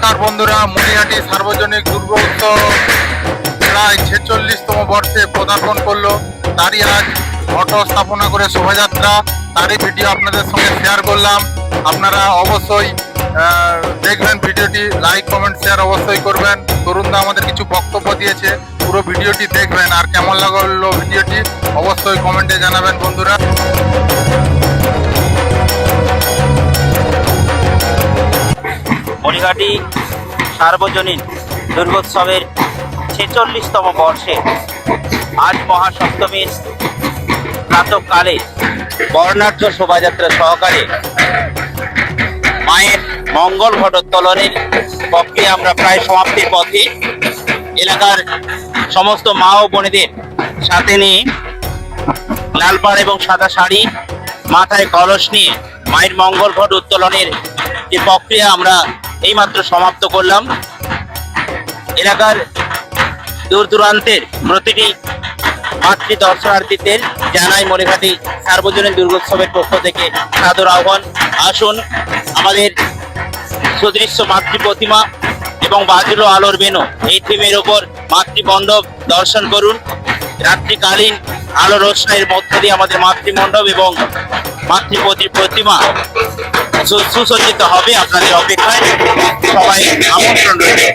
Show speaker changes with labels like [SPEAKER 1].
[SPEAKER 1] নমস্কার বন্ধুরা, মণিহাটি সার্বজনিক দুর্গোৎসব প্রায় 46তম বর্ষে পদার্পণ করলো। তারই আজ ঘট স্থাপনা করে শোভাযাত্রা, তারই ভিডিও আপনাদের সঙ্গে শেয়ার করলাম। আপনারা অবশ্যই দেখবেন ভিডিওটি, লাইক কমেন্ট শেয়ার অবশ্যই করবেন। তরুণদা আমাদের কিছু বক্তব্য দিয়েছে, পুরো ভিডিওটি দেখবেন। আর কেমন লাগলো ভিডিওটি অবশ্যই কমেন্টে জানাবেন বন্ধুরা।
[SPEAKER 2] মণিহাটি সার্বজনীন দুর্গোৎসবের 46তম বর্ষে আজ মহাসপ্তমীর প্রাতকালে বর্ণাঢ্য শোভাযাত্রা সহকারে মায়ের মঙ্গল ঘটোত্তোলনের প্রক্রিয়া আমরা প্রায় সমাপ্তির পথে। এলাকার সমস্ত মা ও বোনেদের সাথে নিয়ে লাল পাড় এবং সাদা শাড়ি, মাথায় কলস নিয়ে মায়ের মঙ্গল ঘট উত্তোলনের যে প্রক্রিয়া আমরা এইমাত্র সমাপ্ত করলাম। এলাকার দূর দূরান্তের প্রতিটি মাতৃ দর্শনার্থীদের জানাই মণিহাটি সার্বজনীন দুর্গোৎসবের পক্ষ থেকে সাদর আহ্বান। আসুন আমাদের সুদৃশ্য মাতৃ প্রতিমা এবং বাজলো আলোর বেনু এই থিমের ওপর মাতৃমণ্ডপ দর্শন করুন। রাত্রিকালীন আলো রোশনাইয়ের মধ্য দিয়ে আমাদের মাতৃমণ্ডপ এবং মাতৃ প্রতিমা সুসজ্জিত হবে। আপনাদের অপেক্ষায় সবাই আমন্ত্রণ রয়েছে।